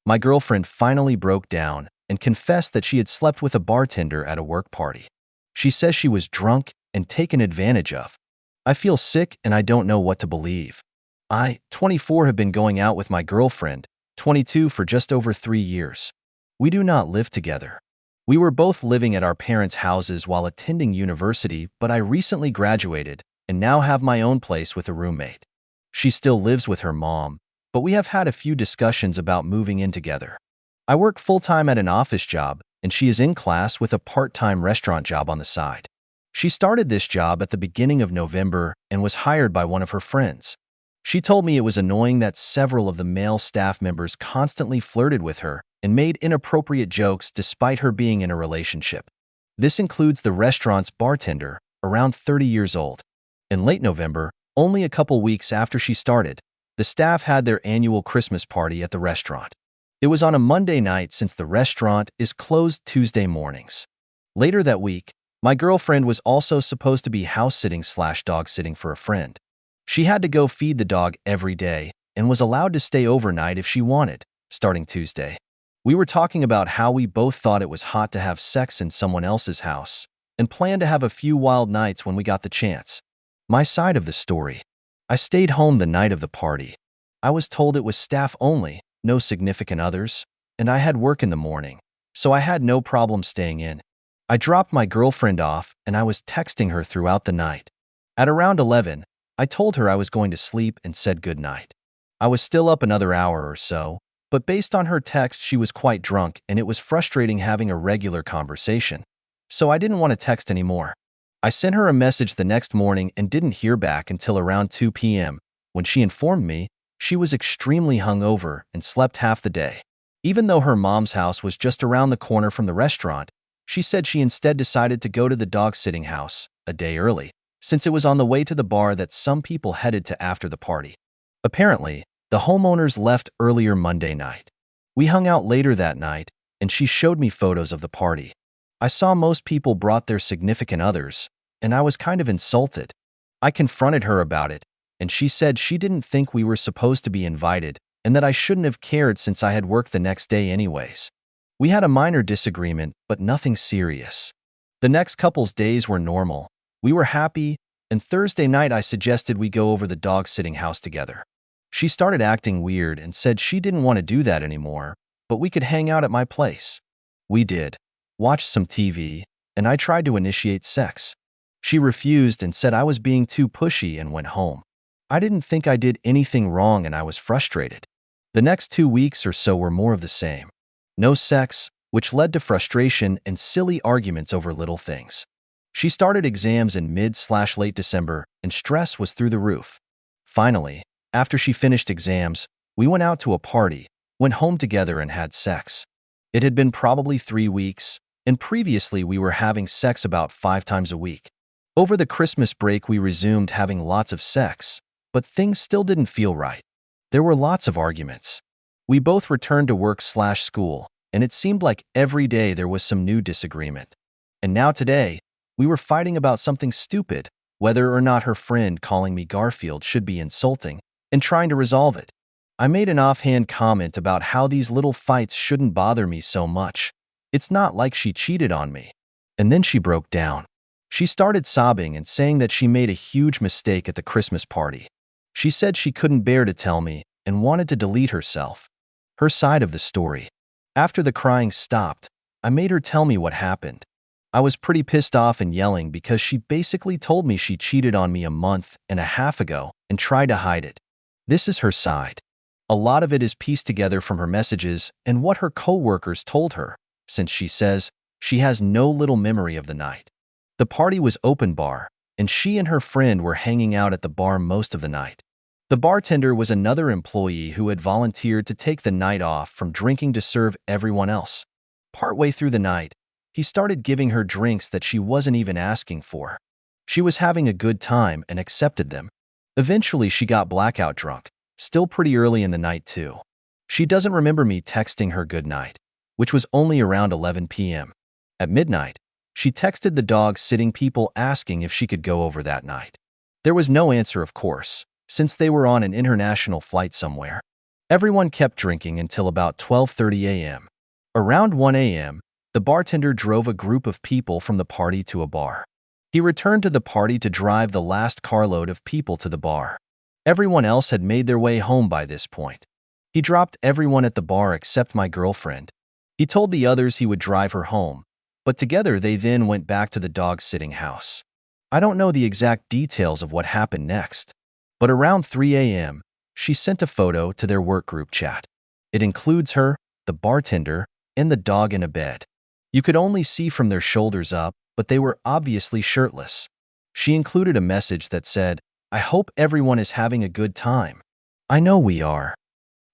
My girlfriend finally broke down and confessed that she had slept with a bartender at a work party. She says she was drunk and taken advantage of. I feel sick and I don't know what to believe. I, 24, have been going out with my girlfriend, 22, for just over 3 years. We do not live together. We were both living at our parents' houses while attending university, but I recently graduated and now have my own place with a roommate. She still lives with her mom, but we have had a few discussions about moving in together. I work full-time at an office job, and she is in class with a part-time restaurant job on the side. She started this job at the beginning of November and was hired by one of her friends. She told me it was annoying that several of the male staff members constantly flirted with her and made inappropriate jokes despite her being in a relationship. This includes the restaurant's bartender, around 30 years old. In late November, only a couple weeks after she started, the staff had their annual Christmas party at the restaurant. It was on a Monday night since the restaurant is closed Tuesday mornings. Later that week, my girlfriend was also supposed to be house-sitting/dog sitting for a friend. She had to go feed the dog every day and was allowed to stay overnight if she wanted, starting Tuesday. We were talking about how we both thought it was hot to have sex in someone else's house and planned to have a few wild nights when we got the chance. My side of the story. I stayed home the night of the party. I was told it was staff only, no significant others, and I had work in the morning, so I had no problem staying in. I dropped my girlfriend off and I was texting her throughout the night. At around 11, I told her I was going to sleep and said goodnight. I was still up another hour or so, but based on her text, she was quite drunk and it was frustrating having a regular conversation, so I didn't want to text anymore. I sent her a message the next morning and didn't hear back until around 2 p.m., when she informed me she was extremely hungover and slept half the day. Even though her mom's house was just around the corner from the restaurant, she said she instead decided to go to the dog-sitting house a day early, since it was on the way to the bar that some people headed to after the party. Apparently, the homeowners left earlier Monday night. We hung out later that night, and she showed me photos of the party. I saw most people brought their significant others, and I was kind of insulted. I confronted her about it, and she said she didn't think we were supposed to be invited and that I shouldn't have cared since I had work the next day anyways. We had a minor disagreement, but nothing serious. The next couple's days were normal. We were happy, and Thursday night I suggested we go over the dog-sitting house together. She started acting weird and said she didn't want to do that anymore, but we could hang out at my place. We did, watched some TV, and I tried to initiate sex. She refused and said I was being too pushy and went home. I didn't think I did anything wrong and I was frustrated. The next 2 weeks or so were more of the same. No sex, which led to frustration and silly arguments over little things. She started exams in mid/late December and stress was through the roof. Finally, after she finished exams, we went out to a party, went home together and had sex. It had been probably 3 weeks, and previously we were having sex about 5 times a week. Over the Christmas break we resumed having lots of sex, but things still didn't feel right. There were lots of arguments. We both returned to work/school, and it seemed like every day there was some new disagreement. And now today, we were fighting about something stupid, whether or not her friend calling me Garfield should be insulting, and trying to resolve it. I made an offhand comment about how these little fights shouldn't bother me so much. It's not like she cheated on me. And then she broke down. She started sobbing and saying that she made a huge mistake at the Christmas party. She said she couldn't bear to tell me and wanted to delete herself. Her side of the story. After the crying stopped, I made her tell me what happened. I was pretty pissed off and yelling because she basically told me she cheated on me a month and a half ago and tried to hide it. This is her side. A lot of it is pieced together from her messages and what her co-workers told her, since she says she has no little memory of the night. The party was open bar, and she and her friend were hanging out at the bar most of the night. The bartender was another employee who had volunteered to take the night off from drinking to serve everyone else. Partway through the night, he started giving her drinks that she wasn't even asking for. She was having a good time and accepted them. Eventually, she got blackout drunk, still pretty early in the night too. She doesn't remember me texting her good night, which was only around 11 p.m. At midnight, she texted the dog-sitting people asking if she could go over that night. There was no answer, of course, since they were on an international flight somewhere. Everyone kept drinking until about 12:30 a.m. Around 1 a.m., the bartender drove a group of people from the party to a bar. He returned to the party to drive the last carload of people to the bar. Everyone else had made their way home by this point. He dropped everyone at the bar except my girlfriend. He told the others he would drive her home, but together they then went back to the dog-sitting house. I don't know the exact details of what happened next, but around 3 a.m., she sent a photo to their work group chat. It includes her, the bartender, and the dog in a bed. You could only see from their shoulders up, but they were obviously shirtless. She included a message that said, "I hope everyone is having a good time. I know we are."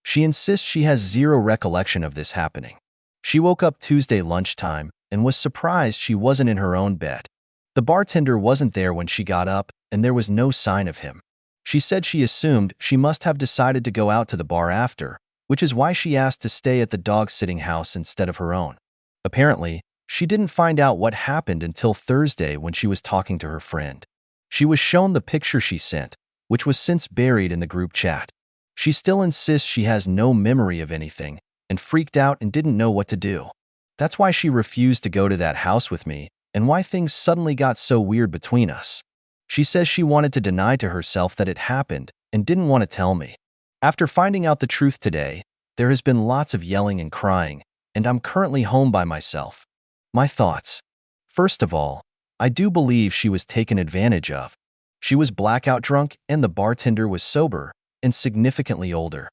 She insists she has zero recollection of this happening. She woke up Tuesday lunchtime and was surprised she wasn't in her own bed. The bartender wasn't there when she got up, and there was no sign of him. She said she assumed she must have decided to go out to the bar after, which is why she asked to stay at the dog-sitting house instead of her own. Apparently, she didn't find out what happened until Thursday when she was talking to her friend. She was shown the picture she sent, which was since buried in the group chat. She still insists she has no memory of anything and freaked out and didn't know what to do. That's why she refused to go to that house with me and why things suddenly got so weird between us. She says she wanted to deny to herself that it happened and didn't want to tell me. After finding out the truth today, there has been lots of yelling and crying, and I'm currently home by myself. My thoughts. First of all, I do believe she was taken advantage of. She was blackout drunk and the bartender was sober and significantly older.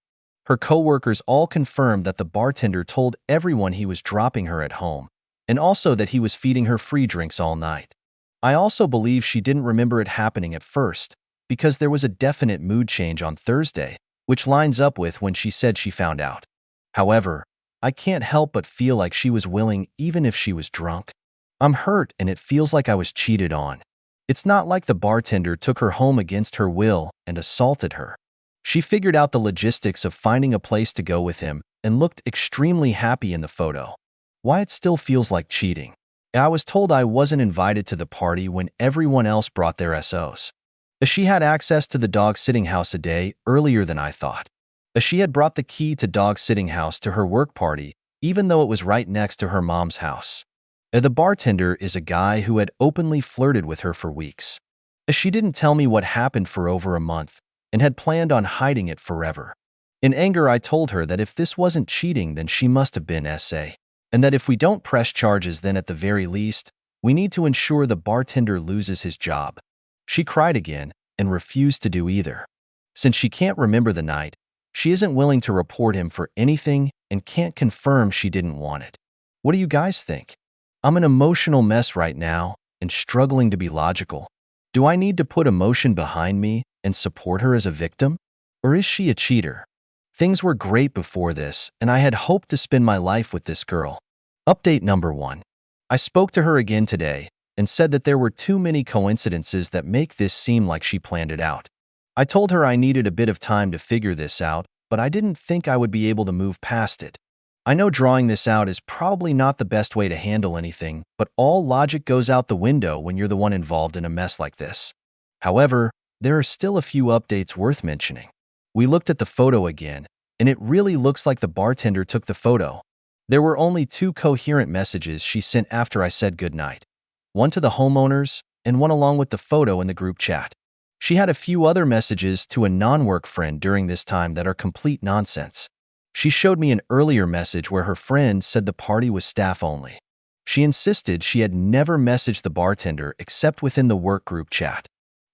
Her coworkers all confirmed that the bartender told everyone he was dropping her at home, and also that he was feeding her free drinks all night. I also believe she didn't remember it happening at first, because there was a definite mood change on Thursday, which lines up with when she said she found out. However, I can't help but feel like she was willing even if she was drunk. I'm hurt and it feels like I was cheated on. It's not like the bartender took her home against her will and assaulted her. She figured out the logistics of finding a place to go with him and looked extremely happy in the photo. Why it still feels like cheating? I was told I wasn't invited to the party when everyone else brought their SOs. She had access to the dog-sitting house a day earlier than I thought. She had brought the key to dog-sitting house to her work party, even though it was right next to her mom's house. The bartender is a guy who had openly flirted with her for weeks. She didn't tell me what happened for over a month and had planned on hiding it forever. In anger, I told her that if this wasn't cheating, then she must have been SA. And that if we don't press charges, then at the very least, we need to ensure the bartender loses his job. She cried again and refused to do either. Since she can't remember the night, she isn't willing to report him for anything and can't confirm she didn't want it. What do you guys think? I'm an emotional mess right now and struggling to be logical. Do I need to put emotion behind me and support her as a victim? Or is she a cheater? Things were great before this, and I had hoped to spend my life with this girl. Update number 1. I spoke to her again today and said that there were too many coincidences that make this seem like she planned it out. I told her I needed a bit of time to figure this out, but I didn't think I would be able to move past it. I know drawing this out is probably not the best way to handle anything, but all logic goes out the window when you're the one involved in a mess like this. However, there are still a few updates worth mentioning. We looked at the photo again, and it really looks like the bartender took the photo. There were only 2 coherent messages she sent after I said goodnight. One to the homeowners, and one along with the photo in the group chat. She had a few other messages to a non-work friend during this time that are complete nonsense. She showed me an earlier message where her friend said the party was staff only. She insisted she had never messaged the bartender except within the work group chat.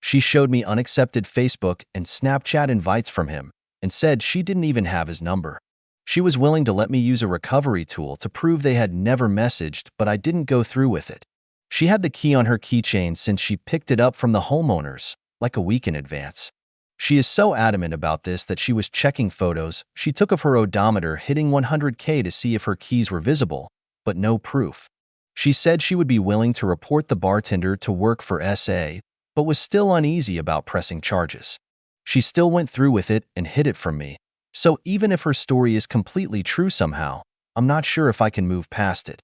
She showed me unaccepted Facebook and Snapchat invites from him and said she didn't even have his number. She was willing to let me use a recovery tool to prove they had never messaged, but I didn't go through with it. She had the key on her keychain since she picked it up from the homeowners, like a week in advance. She is so adamant about this that she was checking photos she took of her odometer hitting 100K to see if her keys were visible, but no proof. She said she would be willing to report the bartender to work for SA, but was still uneasy about pressing charges. She still went through with it and hid it from me, so even if her story is completely true somehow, I'm not sure if I can move past it.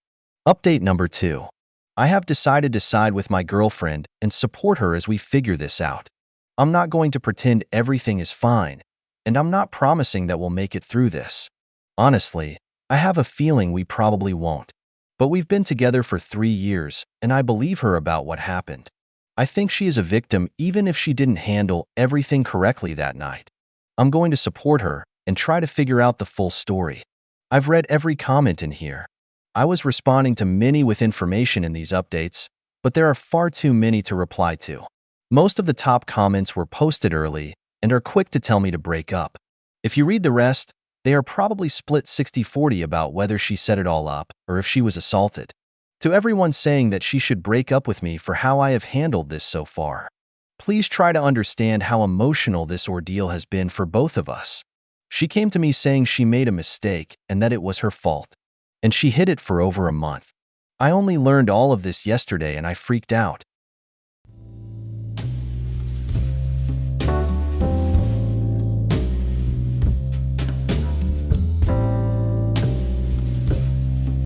Update number 2. I have decided to side with my girlfriend and support her as we figure this out. I'm not going to pretend everything is fine, and I'm not promising that we'll make it through this. Honestly, I have a feeling we probably won't. But we've been together for 3 years, and I believe her about what happened. I think she is a victim even if she didn't handle everything correctly that night. I'm going to support her and try to figure out the full story. I've read every comment in here. I was responding to many with information in these updates, but there are far too many to reply to. Most of the top comments were posted early and are quick to tell me to break up. If you read the rest, they are probably split 60-40 about whether she set it all up or if she was assaulted. To everyone saying that she should break up with me for how I have handled this so far, please try to understand how emotional this ordeal has been for both of us. She came to me saying she made a mistake and that it was her fault, and she hid it for over a month. I only learned all of this yesterday and I freaked out.